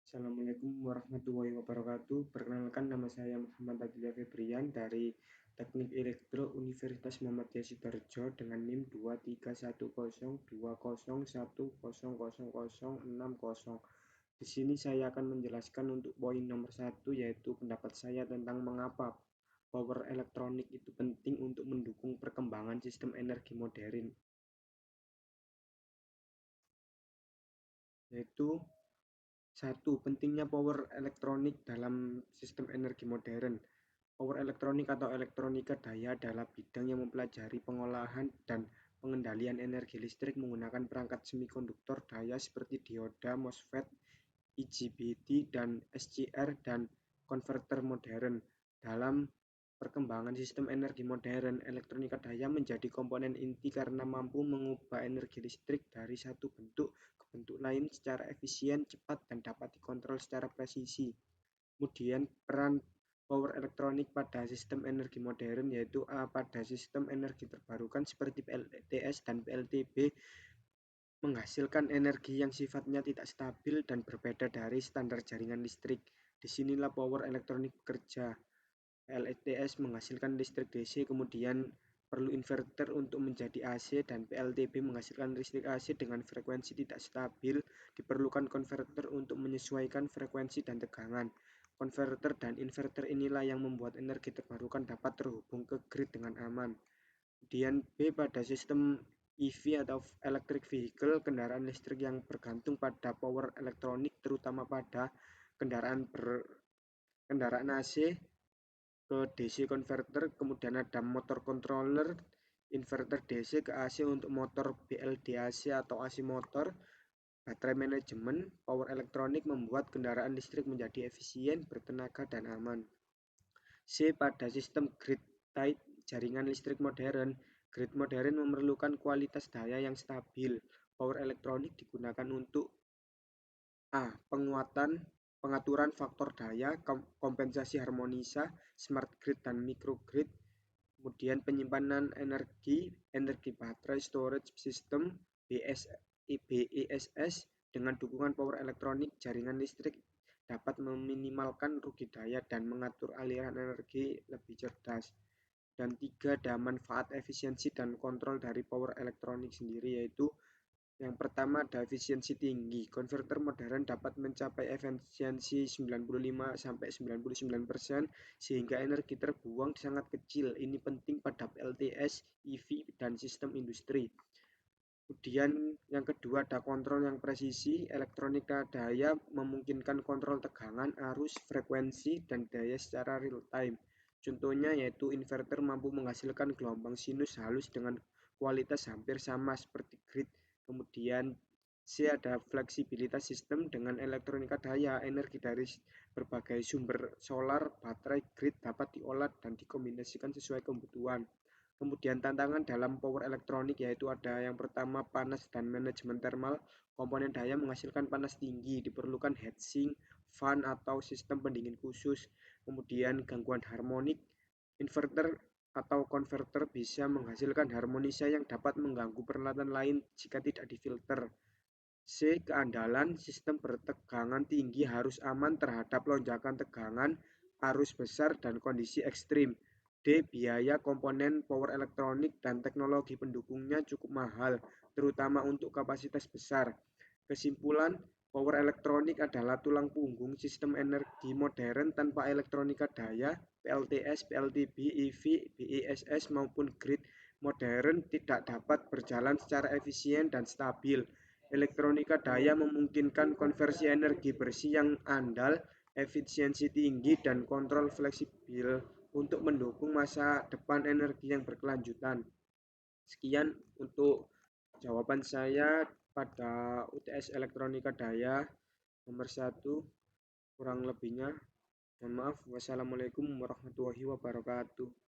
Assalamualaikum warahmatullahi wabarakatuh. Perkenalkan, nama saya Muhammad Aditya Febrian dari Teknik Elektro Universitas Muhammadiyah Sidoarjo dengan NIM 23102010060. Di sini saya akan menjelaskan untuk poin nomor 1, yaitu pendapat saya tentang mengapa power elektronik itu penting untuk mendukung perkembangan sistem energi modern, yaitu 1. Pentingnya power elektronik dalam sistem energi modern. Power elektronik atau elektronika daya adalah bidang yang mempelajari pengolahan dan pengendalian energi listrik menggunakan perangkat semikonduktor daya seperti dioda, MOSFET, IGBT, dan SCR, dan konverter modern. Dalam perkembangan sistem energi modern, elektronika daya menjadi komponen inti karena mampu mengubah energi listrik dari satu bentuk ke bentuk lain secara efisien, cepat, dan dapat dikontrol secara presisi. Kemudian peran power elektronik pada sistem energi modern, yaitu pada sistem energi terbarukan seperti PLTS dan PLTB menghasilkan energi yang sifatnya tidak stabil dan berbeda dari standar jaringan listrik. Disinilah power elektronik bekerja. PLTS menghasilkan listrik DC, kemudian perlu inverter untuk menjadi AC, dan PLTB menghasilkan listrik AC dengan frekuensi tidak stabil. Diperlukan konverter untuk menyesuaikan frekuensi dan tegangan. Konverter dan inverter inilah yang membuat energi terbarukan dapat terhubung ke grid dengan aman. Kemudian B, pada sistem EV atau electric vehicle, kendaraan listrik yang bergantung pada power elektronik, terutama pada kendaraan AC ke DC converter, kemudian ada motor controller, inverter DC ke AC untuk motor BLDAC atau AC motor, baterai manajemen. Power elektronik membuat kendaraan listrik menjadi efisien, bertenaga, dan aman. C, pada sistem grid-tied jaringan listrik modern. Grid modern memerlukan kualitas daya yang stabil. Power elektronik digunakan untuk A. Pengaturan faktor daya, kompensasi harmonisa, smart grid dan microgrid. Kemudian penyimpanan energi baterai storage system, BESS. Dengan dukungan power elektronik, jaringan listrik dapat meminimalkan rugi daya dan mengatur aliran energi lebih cerdas. Dan 3, ada manfaat, efisiensi, dan kontrol dari power elektronik sendiri, yaitu yang pertama ada efisiensi tinggi. Konverter modern dapat mencapai efisiensi 95-99% sehingga energi terbuang sangat kecil. Ini penting pada PLTS, EV, dan sistem industri. Kemudian yang kedua ada kontrol yang presisi. Elektronika daya memungkinkan kontrol tegangan, arus, frekuensi, dan daya secara real time. Contohnya yaitu inverter mampu menghasilkan gelombang sinus halus dengan kualitas hampir sama seperti grid. Kemudian C, ada fleksibilitas sistem. Dengan elektronika daya, energi dari berbagai sumber solar, baterai, grid dapat diolah dan dikombinasikan sesuai kebutuhan. Kemudian tantangan dalam power elektronik yaitu ada yang pertama panas dan manajemen thermal. Komponen daya menghasilkan panas tinggi, diperlukan heatsink, fan atau sistem pendingin khusus. Kemudian gangguan harmonik, inverter atau konverter bisa menghasilkan harmonisa yang dapat mengganggu peralatan lain jika tidak difilter. C, keandalan, sistem bertegangan tinggi harus aman terhadap lonjakan tegangan, arus besar, dan kondisi ekstrim. D, biaya komponen power elektronik dan teknologi pendukungnya cukup mahal, terutama untuk kapasitas besar. Kesimpulan, power elektronik adalah tulang punggung sistem energi modern. Tanpa elektronika daya, PLTS, PLTB, EV, BESS maupun grid modern tidak dapat berjalan secara efisien dan stabil. Elektronika daya memungkinkan konversi energi bersih yang andal, efisiensi tinggi, dan kontrol fleksibel untuk mendukung masa depan energi yang berkelanjutan. Sekian untuk jawaban saya pada UTS Elektronika Daya nomor 1. Kurang lebihnya mohon maaf. Wassalamualaikum warahmatullahi wabarakatuh.